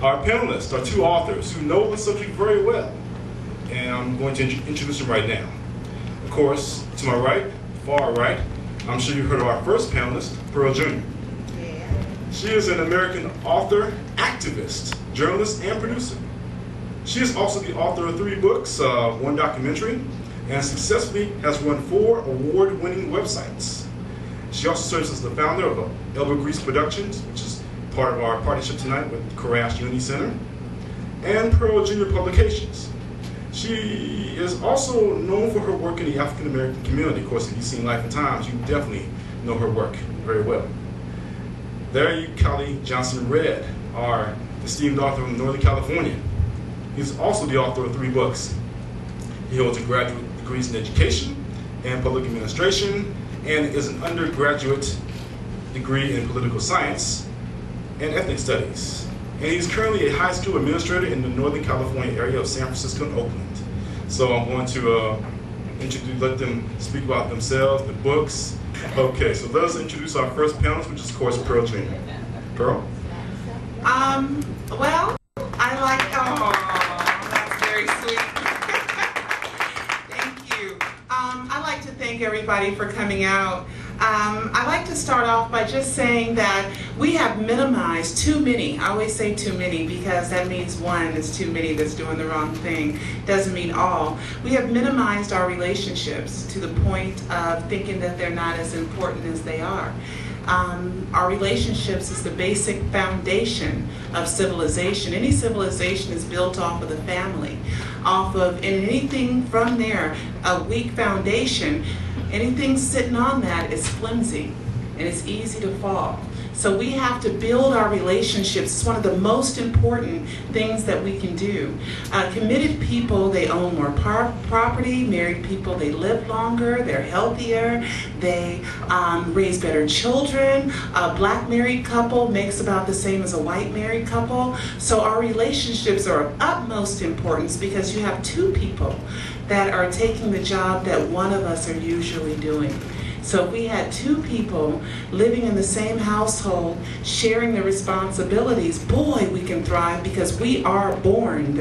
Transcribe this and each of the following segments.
Our panelists are two authors who know the subject very well, and I'm going to introduce them right now. Of course, to my right, far right, I'm sure you heard of our first panelist, Pearl Jr. She is an American author, activist, journalist, and producer. She is also the author of 3 books, 1 documentary, and successfully has run 4 award-winning websites. She also serves as the founder of Elbow Grease Productions, which is part of our partnership tonight with Corash Unity Center, and Pearl Jr. Publications. She is also known for her work in the African American community. Of course, if you've seen Life and Times, you definitely know her work very well. There you, Callie Johnson-Redd, our esteemed author from Northern California. He's also the author of 3 books. He holds a graduate degrees in education and public administration, and is an undergraduate degree in political science and ethnic studies. And he's currently a high school administrator in the Northern California area of San Francisco and Oakland. So I'm going to let them speak about themselves, the books. Okay, so let us introduce our first panelist, which is, of course, Pearl Jr. Pearl? Well, I like, oh, that's very sweet. Thank you. I'd like to thank everybody for coming out. I'd like to start off by just saying that we have minimized too many. I always say too many because that means one is too many that's doing the wrong thing. Doesn't mean all. We have minimized our relationships to the point of thinking that they're not as important as they are. Our relationships is the basic foundation of civilization. Any civilization is built off of the family, and anything from there, a weak foundation, anything sitting on that is flimsy and it's easy to fall. So we have to build our relationships. It's one of the most important things that we can do. Committed people, they own more property. Married people, they live longer, they're healthier, they raise better children. A black married couple makes about the same as a white married couple. So our relationships are of utmost importance because you have 2 people that are taking the job that one of us are usually doing. So if we had 2 people living in the same household, sharing the responsibilities, boy, we can thrive because we are born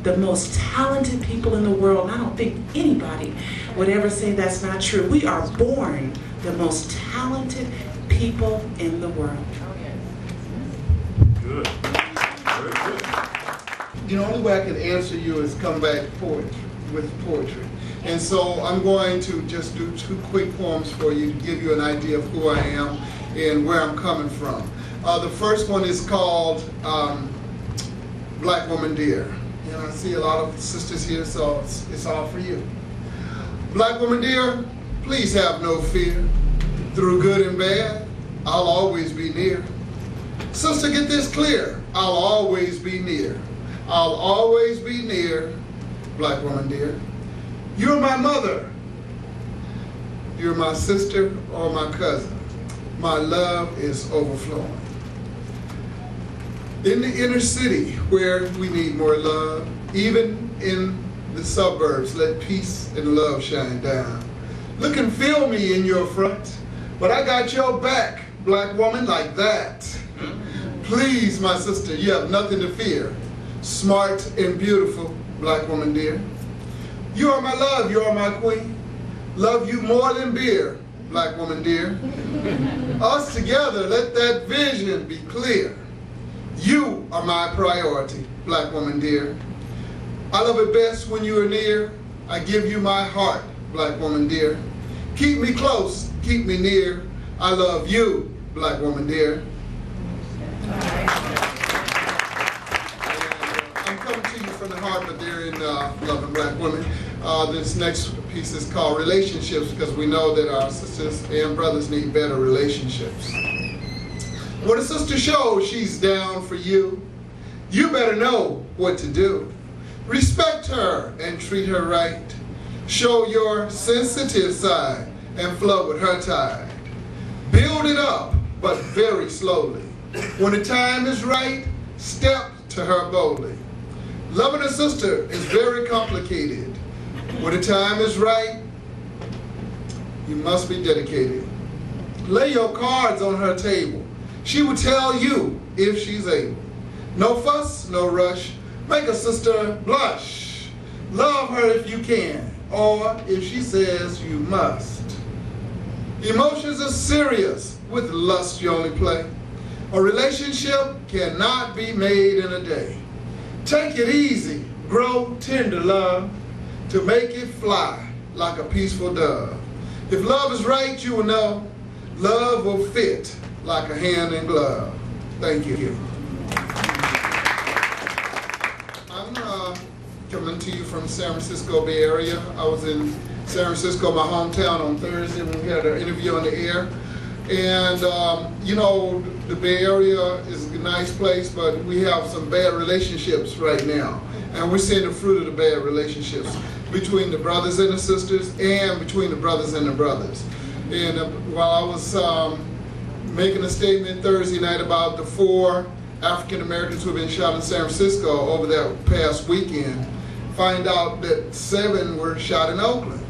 the most talented people in the world. And I don't think anybody would ever say that's not true. We are born the most talented people in the world. Good. Very good. The only way I can answer you is come back with poetry. And so I'm going to just do 2 quick poems for you to give you an idea of who I am and where I'm coming from. The first one is called Black Woman Dear. And I see a lot of sisters here, so it's all for you. Black woman dear, please have no fear. Through good and bad, I'll always be near. Sister, get this clear. I'll always be near. I'll always be near, black woman dear. You're my mother. You're my sister or my cousin. My love is overflowing. In the inner city where we need more love, even in the suburbs, let peace and love shine down. Look and feel me in your front, but I got your back, black woman, like that. Please, my sister, you have nothing to fear. Smart and beautiful, black woman dear. You are my love, you are my queen. Love you more than beer, black woman dear. Us together, let that vision be clear. You are my priority, black woman dear. I love it best when you are near. I give you my heart, black woman dear. Keep me close, keep me near. I love you, black woman dear. I'm coming to you from the heart, but they're in Loving Black Women. This next piece is called Relationships, because we know that our sisters and brothers need better relationships. When a sister shows she's down for you, you better know what to do. Respect her and treat her right. Show your sensitive side and flow with her tide. Build it up, but very slowly. When the time is right, step to her boldly. Loving a sister is very complicated. When the time is right, you must be dedicated. Lay your cards on her table. She will tell you if she's able. No fuss, no rush. Make a sister blush. Love her if you can, or if she says you must. Emotions are serious. With lust you only play. A relationship cannot be made in a day. Take it easy. Grow tender, love, to make it fly like a peaceful dove. If love is right, you will know love will fit like a hand in glove. Thank you. I'm coming to you from San Francisco Bay Area. I was in San Francisco, my hometown, on Thursday when we had an interview on the air. And, you know, the Bay Area is a nice place, but we have some bad relationships right now. And we're seeing the fruit of the bad relationships between the brothers and the sisters and between the brothers and the brothers. And while I was making a statement Thursday night about the 4 African Americans who have been shot in San Francisco over that past weekend, find out that 7 were shot in Oakland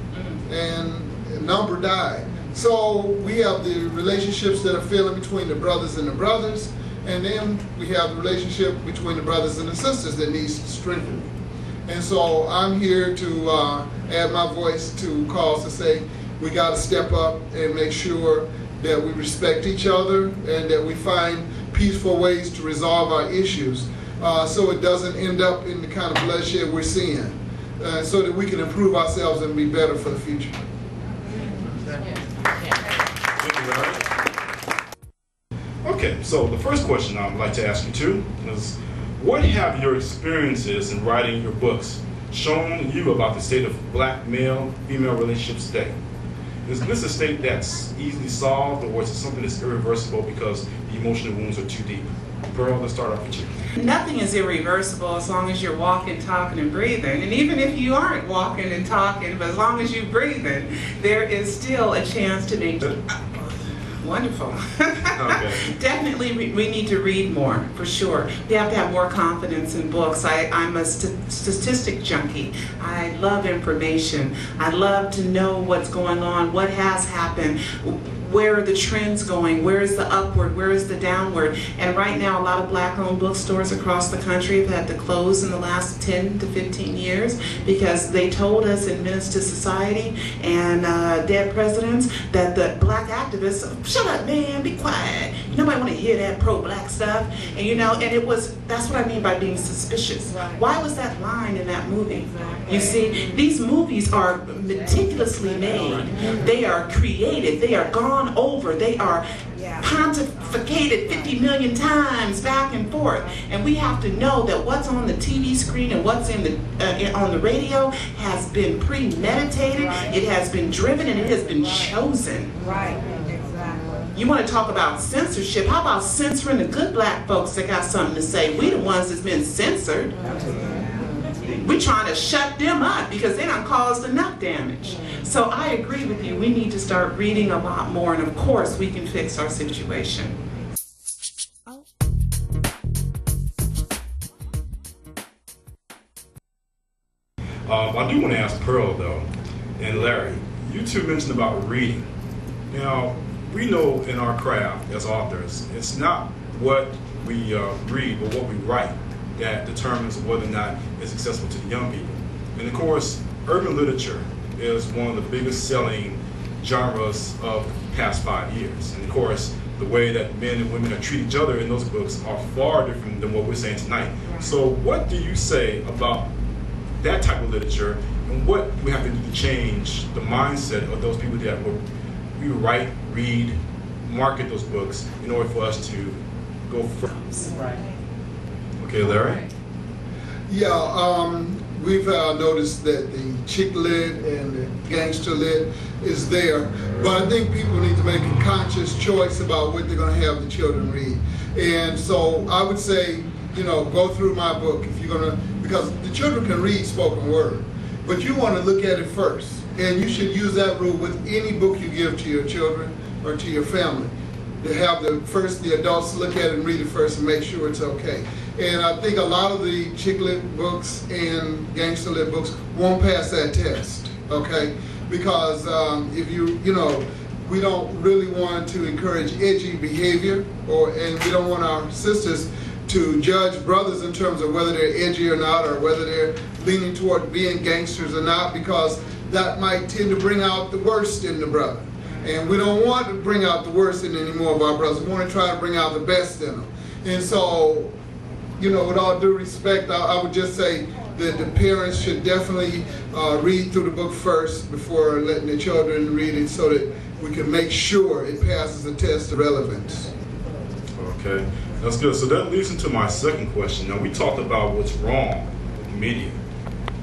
and a number died. So we have the relationships that are failing between the brothers and the brothers, and then we have the relationship between the brothers and the sisters that needs strengthening. And so I'm here to add my voice to calls to say we got to step up and make sure that we respect each other and that we find peaceful ways to resolve our issues so it doesn't end up in the kind of bloodshed we're seeing, so that we can improve ourselves and be better for the future. Okay, so the first question I would like to ask you too is, what have your experiences in writing your books shown you about the state of black male-female relationships today? Is this a state that's easily solved, or is it something that's irreversible because the emotional wounds are too deep? Pearl, let's start off with you. Nothing is irreversible as long as you're walking, talking, and breathing. And even if you aren't walking and talking, but as long as you're breathing, there is still a chance to make wonderful. Okay. Definitely we need to read more, for sure. We have to have more confidence in books. I'm a statistic junkie. I love information. I love to know what's going on, what has happened, where are the trends going, where is the upward, where is the downward. And right now a lot of black-owned bookstores across the country have had to close in the last 10 to 15 years because they told us in Menace to Society and dead presidents that the black activists, shut up man, be quiet, nobody want to hear that pro-black stuff. And you know, and it was, that's what I mean by being suspicious. Right. Why was that line in that movie? Exactly. You see, these movies are meticulously made, they are created, they are gone over, they are pontificated 50 million times back and forth, and we have to know that what's on the TV screen and what's in the on the radio has been premeditated, it has been driven, and it has been chosen. Right. You want to talk about censorship? How about censoring the good black folks that got something to say? We the ones that's been censored. We're trying to shut them up because they done caused enough damage. So I agree with you. We need to start reading a lot more, and of course we can fix our situation. I do want to ask Pearl though, and Larry, you two mentioned about reading. Now, we know in our craft as authors, it's not what we read, but what we write that determines whether or not it's accessible to the young people. And of course, urban literature is one of the biggest selling genres of the past 5 years. And of course, the way that men and women have treated each other in those books are far different than what we're saying tonight. Right. So what do you say about that type of literature, and what we have to do to change the mindset of those people that we write, read, market those books in order for us to go further? Right. Okay, Larry? Yeah, we've noticed that the chick lit and the gangster lit is there, but I think people need to make a conscious choice about what they're going to have the children read. And so I would say, you know, go through my book if you're going to, because the children can read spoken word, but you want to look at it first. And you should use that rule with any book you give to your children or to your family. To have the adults look at it and read it first and make sure it's okay. And I think a lot of the chick lit books and gangster lit books won't pass that test, okay? Because if you know, we don't really want to encourage edgy behavior, and we don't want our sisters to judge brothers in terms of whether they're edgy or not, or whether they're leaning toward being gangsters or not, because that might tend to bring out the worst in the brother. And we don't want to bring out the worst in any more of our brothers. We want to try to bring out the best in them. And so, you know, with all due respect, I would just say that the parents should definitely read through the book first before letting the children read it, so that we can make sure it passes the test of relevance. Okay, that's good. So that leads into my second question. Now, we talked about what's wrong with the media.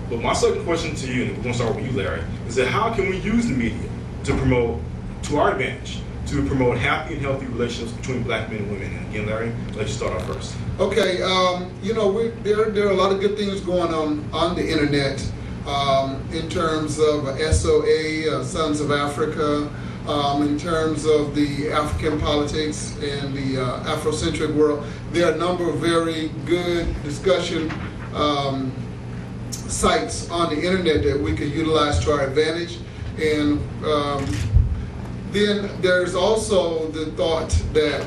But my second question to you, and we're going to start with you, Larry, is that how can we use the media to promote, to our advantage, to promote happy and healthy relationships between black men and women? And again, Larry, let you start off first. Okay, you know, there are a lot of good things going on the internet in terms of SOA, Sons of Africa, in terms of the African politics and the Afrocentric world. There are a number of very good discussion sites on the internet that we can utilize to our advantage. And then there's also the thought that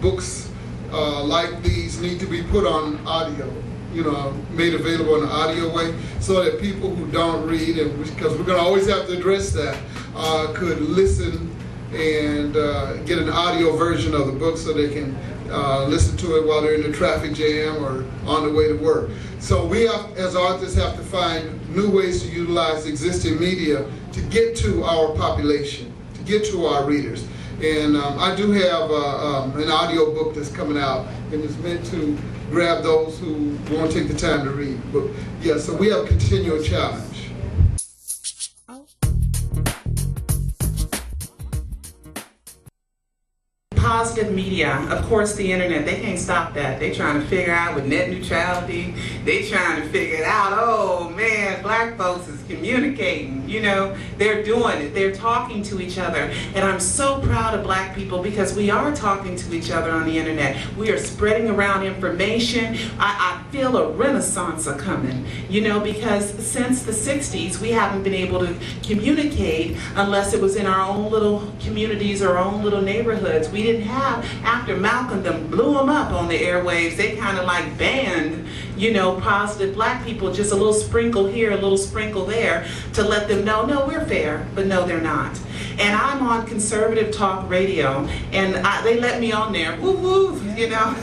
books like these need to be put on audio, you know, made available in an audio way, so that people who don't read, and because we're going to always have to address that, could listen and get an audio version of the book, so they can listen to it while they're in the traffic jam or on the way to work. So we have, as authors, have to find new ways to utilize existing media to get to our population, to get to our readers. And I do have an audio book that's coming out, and it's meant to grab those who won't take the time to read. But yeah, so we have a continual challenge. Positive media, of course, the internet, they can't stop that. They're trying to figure out with net neutrality, they trying to figure it out. Oh man, black folks is communicating, you know, they're doing it, they're talking to each other. And I'm so proud of black people, because we are talking to each other on the internet. We are spreading around information. I feel a renaissance a coming, you know, because since the 60s, we haven't been able to communicate unless it was in our own little communities or our own little neighborhoods. We didn't have, after Malcolm them blew them up on the airwaves, they kind of like banned, you know, positive black people, just a little sprinkle here, a little sprinkle there, to let them know, no, we're fair, but no, they're not. And I'm on conservative talk radio, and they let me on there, woo woo, you know.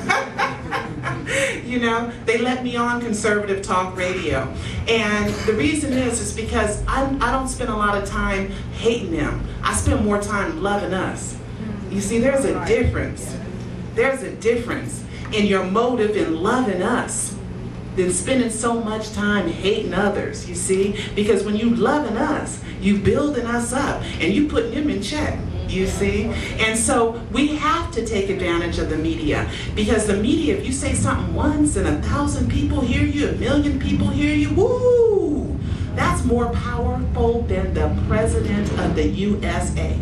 You know, they let me on conservative talk radio. And the reason is because I don't spend a lot of time hating them. I spend more time loving us. You see, there's a difference. There's a difference in your motive in loving us than spending so much time hating others, you see? Because when you loving us, you building us up and you putting them in check, you see? And so we have to take advantage of the media, because the media, if you say something once and 1,000 people hear you, 1,000,000 people hear you, woo! That's more powerful than the President of the USA.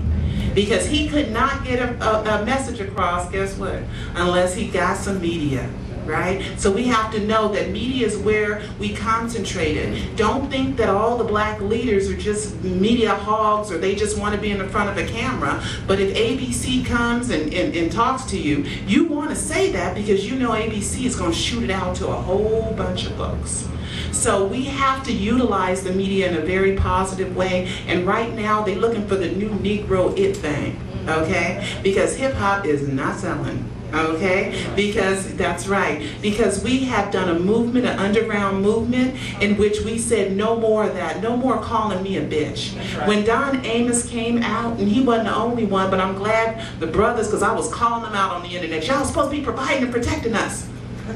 Because he could not get a message across, guess what? Unless he got some media, right? So we have to know that media is where we concentrate it. Don't think that all the black leaders are just media hogs, or they just want to be in the front of a camera. But if ABC comes and talks to you, you want to say that because you know ABC is going to shoot it out to a whole bunch of folks. So we have to utilize the media in a very positive way. And right now, they're looking for the new Negro it thing, okay? Because hip hop is not selling, okay? Because, that's right, because we have done a movement, an underground movement, in which we said no more of that, no more calling me a bitch. Right. When Don Amos came out, and he wasn't the only one, but I'm glad the brothers, because I was calling them out on the internet, y'all supposed to be providing and protecting us.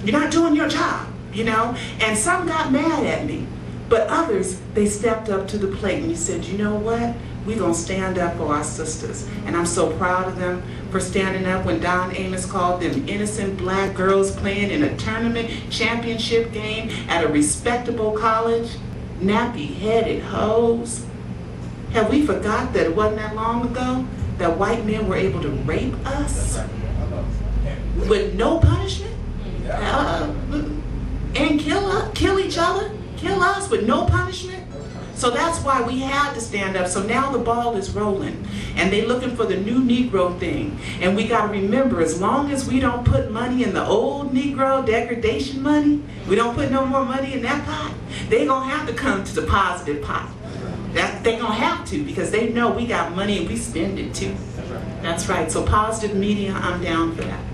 You're not doing your job. You know, and some got mad at me, but others, they stepped up to the plate and you said, you know what, we're going to stand up for our sisters. And I'm so proud of them for standing up when Don Amos called them innocent black girls playing in a tournament championship game at a respectable college, nappy-headed hoes. Have we forgot that it wasn't that long ago that white men were able to rape us with no punishment? And kill each other, kill us with no punishment? So that's why we had to stand up. So now the ball is rolling, and they looking for the new Negro thing. And we got to remember, as long as we don't put money in the old Negro degradation money, we don't put no more money in that pot, they gonna have to come to the positive pot. They gonna have to, because they know we got money and we spend it too. That's right. So positive media, I'm down for that.